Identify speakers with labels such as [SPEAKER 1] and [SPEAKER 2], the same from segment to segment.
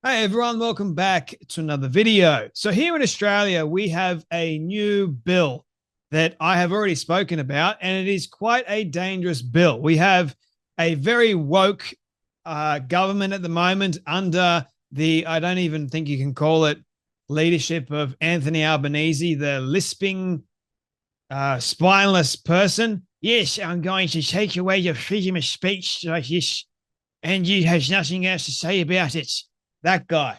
[SPEAKER 1] Hey everyone, welcome back to another video. So here in Australia, we have a new bill that I have already spoken about, and it is quite a dangerous bill. We have a very woke government at the moment under I don't even think you can call it leadership of Anthony Albanese, the lisping, spineless person. Yes, I'm going to take away your freedom of speech like this, and you have nothing else to say about it. That guy.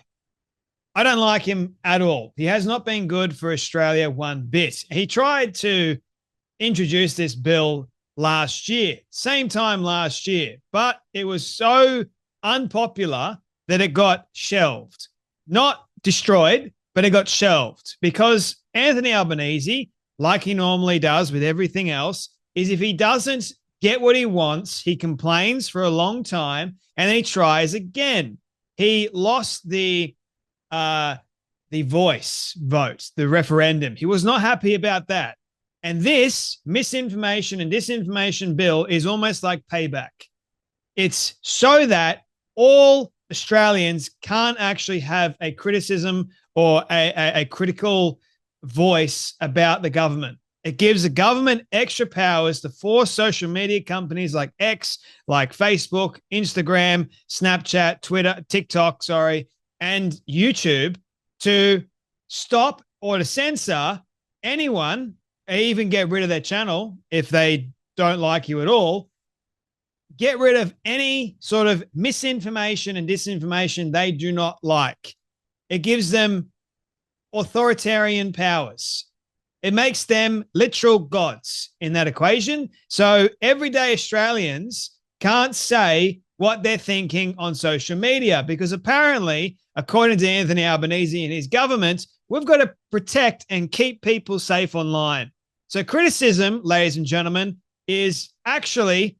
[SPEAKER 1] I don't like him at all. He has not been good for Australia one bit. He tried to introduce this bill last year, same time last year, but it was so unpopular that it got shelved. Not destroyed, but it got shelved because Anthony Albanese, like he normally does with everything else, is if he doesn't get what he wants, he complains for a long time and then he tries again. He lost the voice vote, the referendum. He was not happy about that. And this misinformation and disinformation bill is almost like payback. It's so that all Australians can't actually have a criticism or a critical voice about the government. It gives the government extra powers to force social media companies like X, like Facebook, Instagram, Snapchat, Twitter, TikTok, and YouTube to stop or to censor anyone, even get rid of their channel if they don't like you at all. Get rid of any sort of misinformation and disinformation they do not like. It gives them authoritarian powers. It makes them literal gods in that equation. So everyday Australians can't say what they're thinking on social media because apparently, according to Anthony Albanese and his government, we've got to protect and keep people safe online. So criticism, ladies and gentlemen, is actually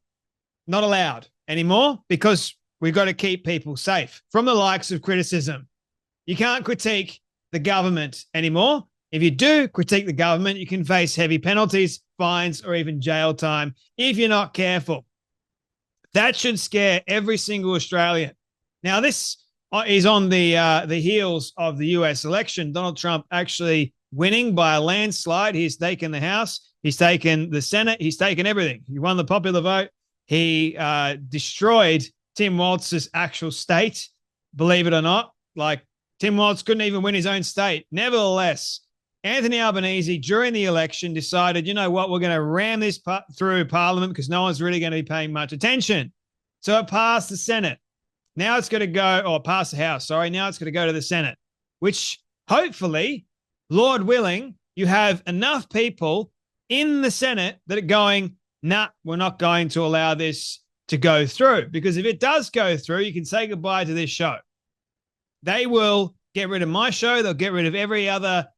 [SPEAKER 1] not allowed anymore because we've got to keep people safe from the likes of criticism. You can't critique the government anymore. If you do critique the government, you can face heavy penalties, fines, or even jail time if you're not careful. That should scare every single Australian. Now, this is on the heels of the US election. Donald Trump actually winning by a landslide. He's taken the House. He's taken the Senate. He's taken everything. He won the popular vote. He destroyed Tim Walz's actual state, believe it or not. Like, Tim Walz couldn't even win his own state. Nevertheless, Anthony Albanese, during the election, decided, you know what, we're going to ram this through Parliament because no one's really going to be paying much attention. So it passed the Senate. Now it's going to go, or passed the House, sorry. Now it's going to go to the Senate, which hopefully, Lord willing, you have enough people in the Senate that are going, nah, we're not going to allow this to go through. Because if it does go through, you can say goodbye to this show. They will get rid of my show. They'll get rid of every other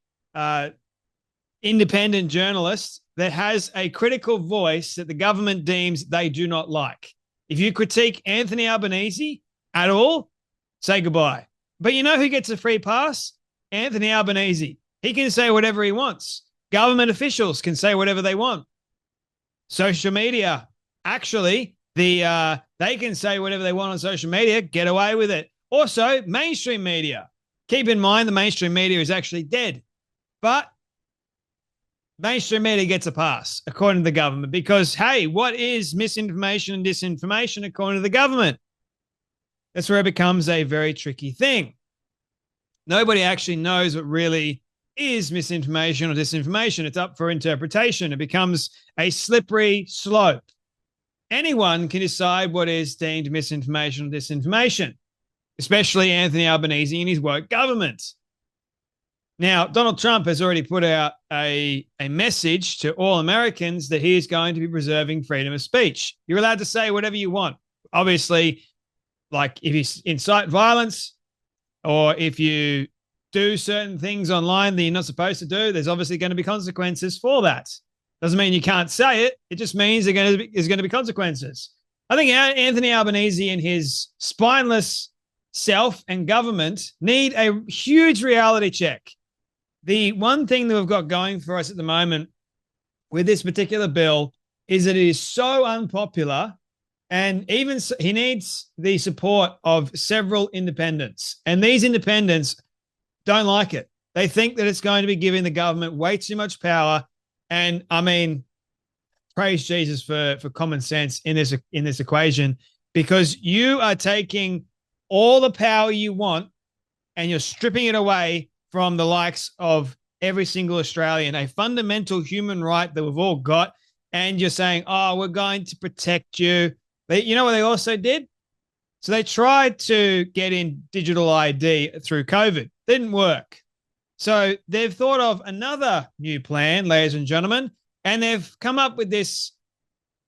[SPEAKER 1] independent journalist that has a critical voice that the government deems they do not like. If you critique Anthony Albanese at all, say goodbye. But you know who gets a free pass? Anthony Albanese. He can say whatever he wants. Government officials can say whatever they want. Social media, actually, they can say whatever they want on social media, get away with it. Also, mainstream media. Keep in mind the mainstream media is actually dead. But mainstream media gets a pass, according to the government, because, hey, what is misinformation and disinformation according to the government? That's where it becomes a very tricky thing. Nobody actually knows what really is misinformation or disinformation. It's up for interpretation. It becomes a slippery slope. Anyone can decide what is deemed misinformation or disinformation, especially Anthony Albanese and his woke government. Now, Donald Trump has already put out a message to all Americans that he is going to be preserving freedom of speech. You're allowed to say whatever you want. Obviously, like if you incite violence or if you do certain things online that you're not supposed to do, there's obviously going to be consequences for that. Doesn't mean you can't say it. It just means there's going to be consequences. I think Anthony Albanese and his spineless self and government need a huge reality check. The one thing that we've got going for us at the moment with this particular bill is that it is so unpopular And even he needs the support of several independents. And these independents don't like it. They think that it's going to be giving the government way too much power. And I mean, praise Jesus for common sense in this equation, because you are taking all the power you want and you're stripping it away from the likes of every single Australian, a fundamental human right that we've all got. And you're saying, oh, we're going to protect you. You know what they also did? So they tried to get in digital ID through COVID. Didn't work. So they've thought of another new plan, ladies and gentlemen, and they've come up with this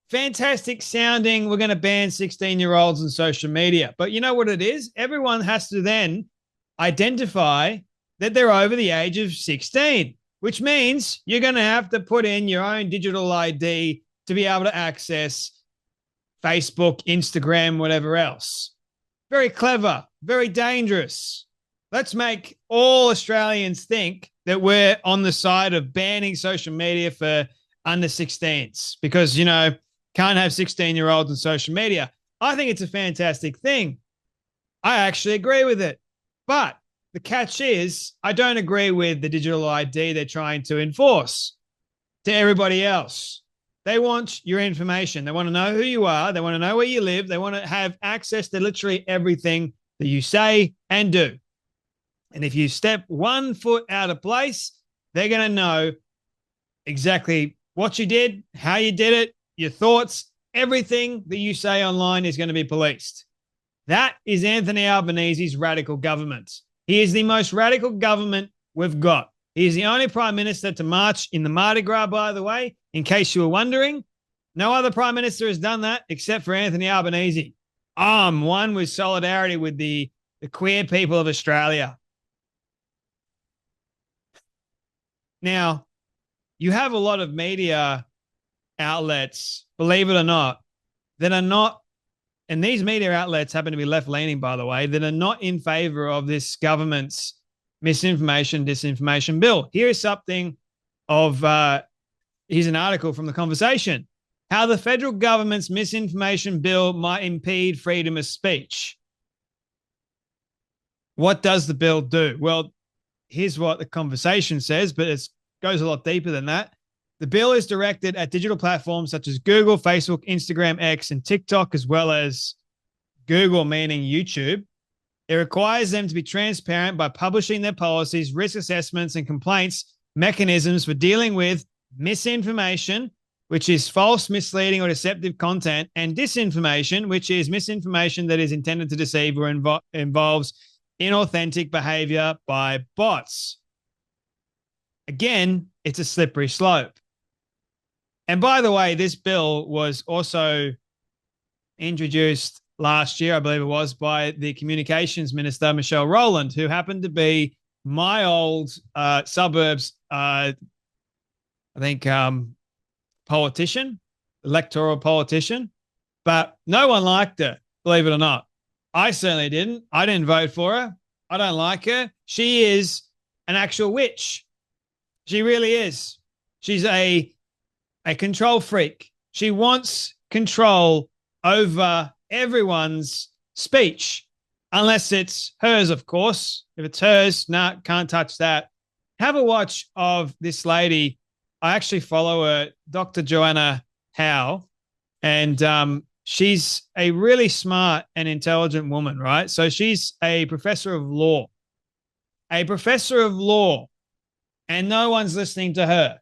[SPEAKER 1] fantastic sounding, we're going to ban 16-year-olds on social media. But you know what it is? Everyone has to then identify that they're over the age of 16, which means you're going to have to put in your own digital ID to be able to access Facebook, Instagram, whatever else. Very clever, very dangerous. Let's make all Australians think that we're on the side of banning social media for under 16s because, you know, can't have 16-year-olds on social media. I think it's a fantastic thing. I actually agree with it. But the catch is I don't agree with the digital ID they're trying to enforce to everybody else. They want your information. They want to know who you are. They want to know where you live. They want to have access to literally everything that you say and do. And if you step 1 foot out of place, they're going to know exactly what you did, how you did it, your thoughts, everything that you say online is going to be policed. That is Anthony Albanese's radical government. He is the most radical government we've got. He is the only prime minister to march in the Mardi Gras, by the way, in case you were wondering. No other prime minister has done that except for Anthony Albanese. One with solidarity with the queer people of Australia. Now, you have a lot of media outlets, believe it or not, that are not, and these media outlets happen to be left-leaning, by the way, that are not in favor of this government's misinformation, disinformation bill. Here is something of, here's an article from The Conversation. How the federal government's misinformation bill might impede freedom of speech. What does the bill do? Well, here's what The Conversation says, but it goes a lot deeper than that. The bill is directed at digital platforms such as Google, Facebook, Instagram, X, and TikTok, as well as Google, meaning YouTube. It requires them to be transparent by publishing their policies, risk assessments, and complaints mechanisms for dealing with misinformation, which is false, misleading, or deceptive content, and disinformation, which is misinformation that is intended to deceive or involves inauthentic behavior by bots. Again, it's a slippery slope. And by the way, this bill was also introduced last year, I believe it was, by the communications minister, Michelle Rowland, who happened to be my old suburbs, I think, politician, electoral politician. But no one liked her, believe it or not. I certainly didn't. I didn't vote for her. I don't like her. She is an actual witch. She really is. She's a control freak. She wants control over everyone's speech, unless it's hers, of course. If it's hers, can't touch that. Have a watch of this lady. I actually follow her, Dr. Joanna Howe, and she's a really smart and intelligent woman, right? So she's a professor of law. And no one's listening to her.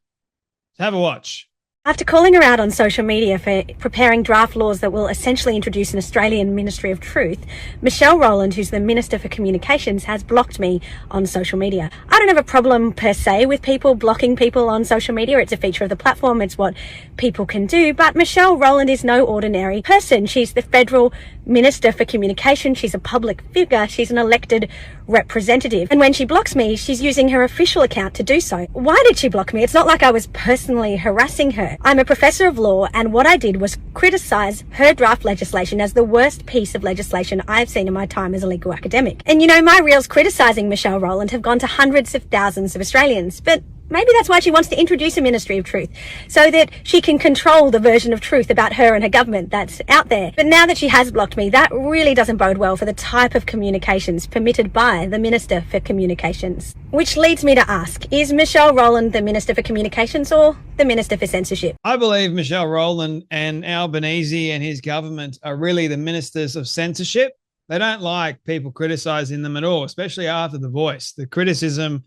[SPEAKER 1] Have a watch.
[SPEAKER 2] After calling her out on social media for preparing draft laws that will essentially introduce an Australian Ministry of Truth, Michelle Rowland, who's the Minister for Communications, has blocked me on social media. I don't have a problem per se with people blocking people on social media. It's a feature of the platform. It's what people can do. But Michelle Rowland is no ordinary person. She's the Federal Minister for Communication. She's a public figure. She's an elected representative. And when she blocks me, she's using her official account to do so. Why did she block me? It's not like I was personally harassing her. I'm a professor of law, and what I did was criticize her draft legislation as the worst piece of legislation I've seen in my time as a legal academic. And you know, my reels criticizing Michelle Rowland have gone to hundreds of thousands of Australians, but Maybe that's why she wants to introduce a ministry of truth, so that she can control the version of truth about her and her government that's out there. But now that she has blocked me, that really doesn't bode well for the type of communications permitted by the Minister for Communications. Which leads me to ask, is Michelle Rowland the Minister for Communications or the Minister for Censorship?
[SPEAKER 1] I believe Michelle Rowland and Albanese and his government are really the ministers of censorship. They don't like people criticizing them at all, especially after The Voice. The criticism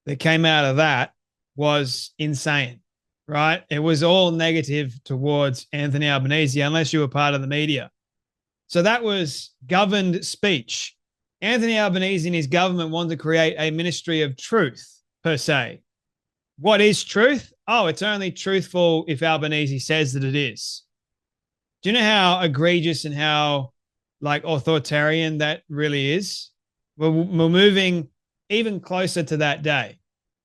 [SPEAKER 1] that came out of that was insane, right? It was all negative towards Anthony Albanese, unless you were part of the media. So that was governed speech. Anthony Albanese and his government want to create a ministry of truth, per se. What is truth? Oh, it's only truthful if Albanese says that it is. Do you know how egregious and how authoritarian that really is? We're moving even closer to that day.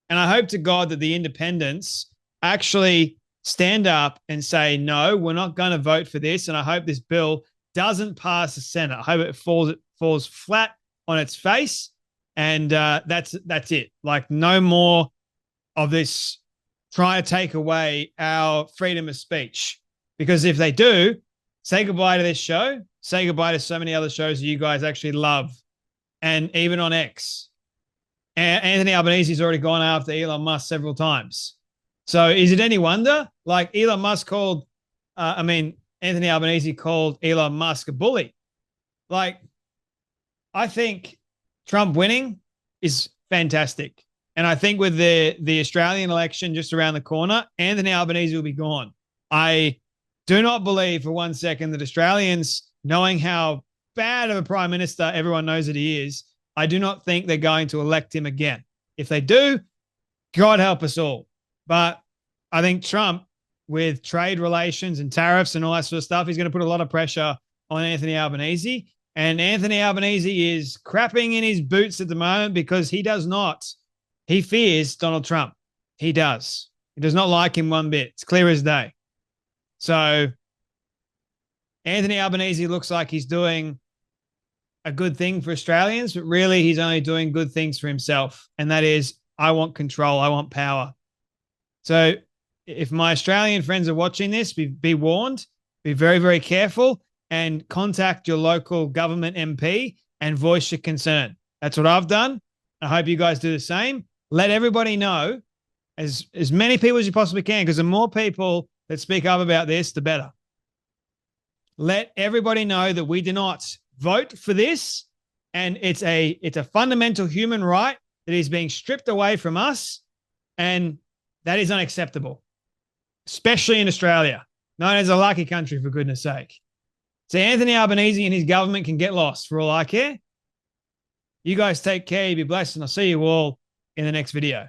[SPEAKER 1] And I hope to God that the independents actually stand up and say, no, we're not going to vote for this. And I hope this bill doesn't pass the Senate. I hope it falls flat on its face. And that's it. Like, no more of this trying to take away our freedom of speech. Because if they do, say goodbye to this show. Say goodbye to so many other shows that you guys actually love. And even on X. Anthony Albanese's already gone after Elon Musk several times. So is it any wonder? Like, Elon Musk called, Anthony Albanese called Elon Musk a bully. Like, I think Trump winning is fantastic. And I think with the Australian election just around the corner, Anthony Albanese will be gone. I do not believe for 1 second that Australians, knowing how bad of a prime minister everyone knows that he is, I do not think they're going to elect him again. If they do, God help us all. But I think Trump, with trade relations and tariffs and all that sort of stuff, he's going to put a lot of pressure on Anthony Albanese. And Anthony Albanese is crapping in his boots at the moment because he does not. He fears Donald Trump. He does. He does not like him one bit. It's clear as day. So Anthony Albanese looks like he's doing a good thing for Australians, but really he's only doing good things for himself. And that is, I want control. I want power. So if my Australian friends are watching this, be warned, be very, very careful, and contact your local government MP and voice your concern. That's what I've done. I hope you guys do the same. Let everybody know, as many people as you possibly can, because the more people that speak up about this, the better. Let everybody know that we do not vote for this, and it's a fundamental human right that is being stripped away from us, and that is unacceptable, especially in Australia, known as a lucky country, for goodness sake. So Anthony Albanese and his government can get lost for all I care. You guys take care, you be blessed, and I'll see you all in the next video.